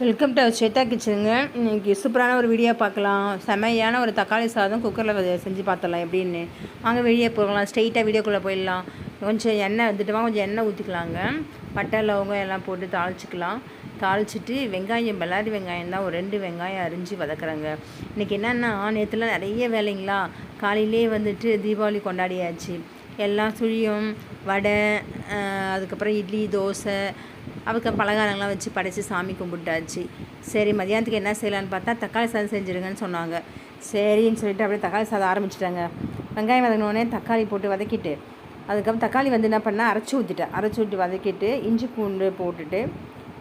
Welcome to Shweta கிச்சனுங்க. இன்றைக்கி சூப்பரான ஒரு வீடியோ பார்க்கலாம். செமையான ஒரு தக்காளி சாதம் குக்கரில் செஞ்சு பார்த்துடலாம் எப்படின்னு. வாங்க வீடியோ போகலாம். ஸ்ட்ரெயிட்டாக வீடியோக்குள்ளே போயிடலாம். கொஞ்சம் எண்ணெய் வந்துட்டுமா, கொஞ்சம் எண்ணெய் ஊற்றிக்கலாங்க. பட்டை லவங்கம் எல்லாம் போட்டு தாளிச்சிக்கலாம். தாளிச்சிட்டு வெங்காயம், பல்லாரி வெங்காயம் தான் ஒரு 2 வெங்காயம் அரிஞ்சு வதக்குறேங்க. இன்றைக்கி என்னென்னா, நேற்றுலாம் நிறைய வேலைங்களா, காலையிலே வந்துட்டு தீபாவளி கொண்டாடியாச்சு. எல்லாம் சுழியம், வடை, அதுக்கப்புறம் இட்லி, தோசை, அதுக்கு பலகாரங்கள்லாம் வச்சு படைச்சி சாமி கும்பிட்டாச்சு. சரி, மதியானத்துக்கு என்ன செய்யலான்னு பார்த்தா தக்காளி சாதம் செஞ்சுருங்கன்னு சொன்னாங்க. சரின்னு சொல்லிட்டு அப்படியே தக்காளி சாதம் ஆரம்பிச்சிட்டாங்க. வெங்காயம் வதங்கினோடனே தக்காளி போட்டு வதக்கிட்டு, அதுக்கப்புறம் தக்காளி வந்து என்ன பண்ணால் அரைச்சி ஊற்றி வதக்கிட்டு இஞ்சி பூண்டு போட்டுட்டு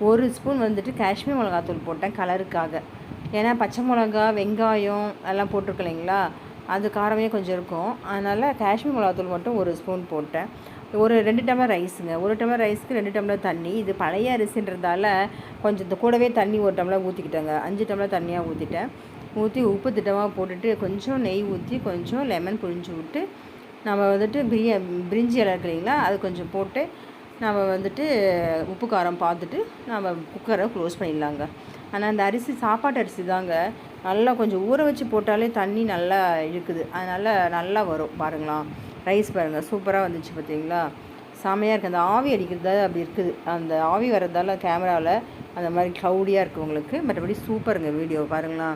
1 ஸ்பூன் வந்துட்டு காஷ்மீர் மிளகாத்தூள் போட்டேன் கலருக்காக. ஏன்னா பச்சை மிளகா, வெங்காயம் எல்லாம் போட்டிருக்கு இல்லைங்களா, அது காரமே கொஞ்சம் இருக்கும். அதனால் காஷ்மீர் மிளகாத்தூள் மட்டும் 1 ஸ்பூன் போட்டேன். ஒரு 2 டம்ளர் ரைஸுங்க. 1 டம்ளர் ரைஸுக்கு 2 டம்ளர் தண்ணி. இது பழைய அரிசின்றதால கொஞ்சம் கூடவே தண்ணி 1 டம்ளர் ஊற்றிக்கிட்டேங்க. 5 டம்ளர் தண்ணியாக ஊற்றிட்டேன். ஊற்றி உப்பு திட்டமாக போட்டுட்டு கொஞ்சம் நெய் ஊற்றி கொஞ்சம் லெமன் புழிஞ்சு விட்டு நம்ம வந்துட்டு பிரிஞ்சி இலை இருக்கு இல்லைங்களா, அது கொஞ்சம் போட்டு நம்ம வந்துட்டு உப்பு காரம் பார்த்துட்டு நம்ம குக்கரை க்ளோஸ் பண்ணிடலாங்க. ஆனால் அந்த அரிசி சாப்பாட்டு அரிசி தாங்க, நல்லா கொஞ்சம் ஊற வச்சு போட்டாலே தண்ணி நல்லா இருக்குது. அதனால் நல்லா வரும் பாருங்களா. ரைஸ் பாருங்கள் சூப்பராக வந்துச்சு பார்த்தீங்களா, செமையாக இருக்குது. அந்த ஆவி அடிக்கிறதால அப்படி இருக்குது, அந்த ஆவி வர்றதால கேமராவில் அந்த மாதிரி க்ளவுடியாக இருக்குது உங்களுக்கு. மற்றபடி சூப்பருங்க வீடியோ பாருங்களா.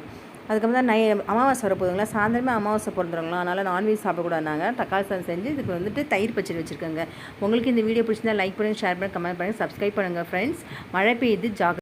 அதுக்கப்புறம் தான் அமாவாசை வரப்போகுதுங்களா, சாயந்தரமே அமாவாசை பிறந்துருங்களா, அதனால் நான்வெஜ் சாப்பிடக்கூடாதுனாங்க தக்காளி சாதம் செஞ்சு இதுக்கு வந்துட்டு தயிர் பச்சடி வச்சுருக்கேங்க. உங்களுக்கு இந்த வீடியோ பிடிச்சிருந்தா லைக் பண்ணுங்கள், ஷேர் பண்ணுங்கள், கமெண்ட் பண்ணுங்கள், சப்ஸ்கிரைப் பண்ணுங்கள் ஃப்ரெண்ட்ஸ். மழை பெய்யுது,